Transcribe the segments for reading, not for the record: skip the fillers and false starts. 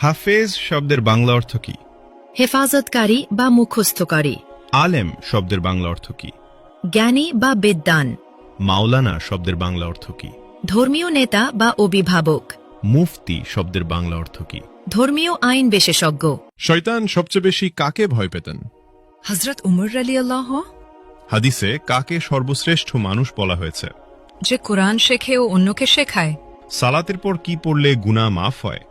হাফেজ শব্দের বাংলা অর্থ কি? হেফাজতকারী বা মুখস্থকারী। আলেম শব্দের বাংলা অর্থ কি? জ্ঞানী বা বিদ্বান। মাওলানা শব্দের বাংলা অর্থ কি? ধর্মীয় নেতা বা অভিভাবক। মুফতি শব্দের বাংলা অর্থ কি? ধর্মীয় আইন বিশেষজ্ঞ। শয়তান সবচেয়ে বেশি কাকে ভয় পেতেন? হযরত উমর রাদিয়াল্লাহু। হাদিসে কাকে সর্বশ্রেষ্ঠ মানুষ বলা হয়েছে? যে কোরআন শেখে ও অন্যকে শেখায়। সালাতের পর কি পড়লে গুনাহ মাফ হয়?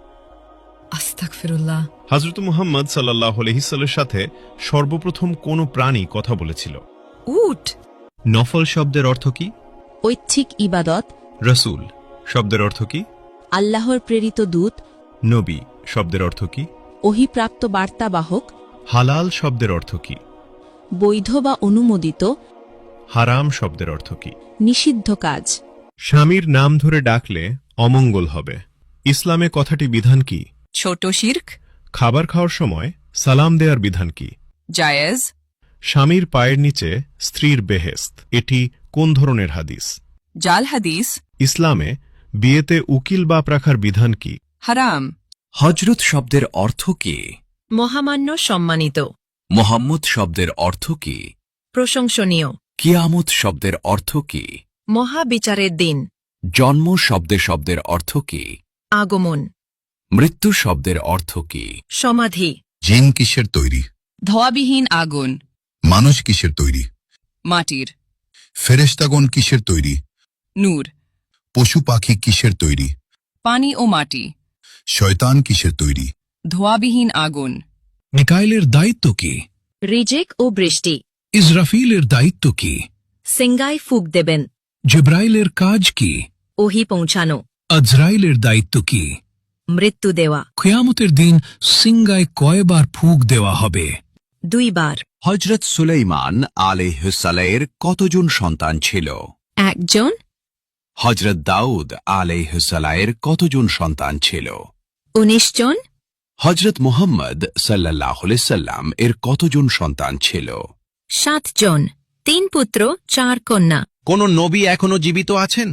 আস্তাগফিরুল্লাহ। হযরত মুহাম্মদ সাল্লাল্লাহু আলাইহি ওয়াসাল্লামের সাথে সর্বপ্রথম কোন প্রাণী কথা বলেছিল? উট। নফল শব্দের অর্থ কি? ঐচ্ছিক ইবাদত। রাসূল শব্দের অর্থ কি? আল্লাহর প্রেরিত দূত। নবী শব্দের অর্থ কি? ওহীপ্রাপ্ত বার্তাবাহক। হালাল শব্দের অর্থ কি? বৈধ বা অনুমোদিত। হারাম শব্দের অর্থ কি? নিষিদ্ধ কাজ। স্বামীর নাম ধরে ডাকলে অমঙ্গল হবে। ইসলামে কথাটি বিধান কি? ছোট শিরক। খাবার খাওয়ার সময় সালাম দেওয়ার বিধান কি? জায়েজ। স্বামীর পায়ের নিচে স্ত্রীর বেহেশত, এটি কোন ধরনের হাদিস? জাল হাদিস। ইসলামে বিয়েতে উকিল বাপ রাখার বিধান কি? হারাম। হজরত শব্দের অর্থ কি? মহামান্য, সম্মানিত। মোহাম্মদ শব্দের অর্থ কি? প্রশংসনীয়। কিয়ামত শব্দের অর্থ কি? মহাবিচারের দিন। জন্ম শব্দের অর্থ কি? আগমন। মৃত্যু শব্দের অর্থ কি? সমাধি। জিন কিসের তৈরি? ধোয়াবিহীন আগুন। মানুষ কিসের তৈরি? মাটির। ফেরেশতাগণ কিসের তৈরি? নূর। পশু পাখি কিসের তৈরি? পানি ও মাটি। শয়তান কিসের তৈরি? ধোয়াবিহীন আগুন। মিকাইলের দায়িত্ব কি? রিজিক ও বৃষ্টি। ইসরাফিলের দায়িত্ব কি? সিঙ্গায় ফুক দেবেন। জিব্রাইলের কাজ কি? ওহী পৌঁছানো। আজরাইলের দায়িত্ব কি? মৃত্যু দেওয়া। কিয়ামতের দিন সিঙ্গায় কয়বার ফুঁক দেওয়া হবে? 2 বার। হজরত সুলাইমান আলাইহিসসালামের কতজন সন্তান ছিল? 1 জন। হজরত দাউদ আলাইহিসসালামের কতজন সন্তান ছিল? 19 জন। হজরত মুহাম্মদ সাল্লাল্লাহু আলাইহি সাল্লাম এর কতজন সন্তান ছিল? 7 জন। 3 পুত্র 4 কন্যা। কোন নবী এখনো জীবিত আছেন?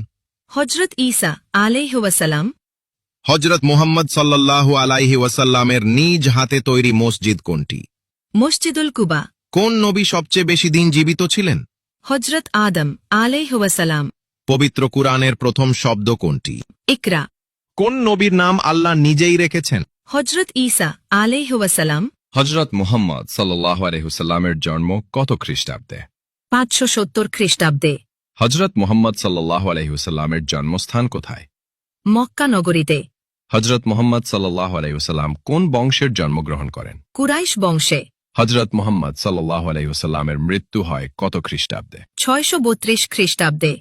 হযরত ঈসা আলাইহি ওয়াসাল্লাম। হযরত মুহাম্মদ সাল্লাল্লাহু আলাইহি ওয়াসাল্লামের নিজ হাতে তৈরি মসজিদ কোনটি? মসজিদুল কুবা। কোন নবী সবচেয়ে বেশি দিন জীবিত ছিলেন? হযরত আদম আলাইহি ওয়াসাল্লাম। পবিত্র কুরআনের প্রথম শব্দ কোনটি? ইকরা। কোন নবীর নাম আল্লাহ নিজেই রেখেছেন? হযরত ঈসা আলাইহি ওয়াসাল্লাম। হজরত মুহাম্মদ সাল্লাল্লাহু আলাইহি ওয়াসাল্লামের জন্ম কত খ্রিস্টাব্দে? 570 খ্রিস্টাব্দে। হজরত মুহাম্মদ সাল্লাল্লাহু আলাইহি ওয়াসাল্লামের জন্মস্থান কোথায়? মক্কা নগরীতে। হজরত মুহাম্মদ সাল্লাল্লাহু আলাইহি ওয়াসাল্লাম কোন বংশের জন্মগ্রহণ করেন? কুরাইশ বংশে। হজরত মুহাম্মদ সাল্লাল্লাহু আলাইহি ওয়াসাল্লামের মৃত্যু হয় কত খ্রিস্টাব্দে? 632 খ্রিস্টাব্দে।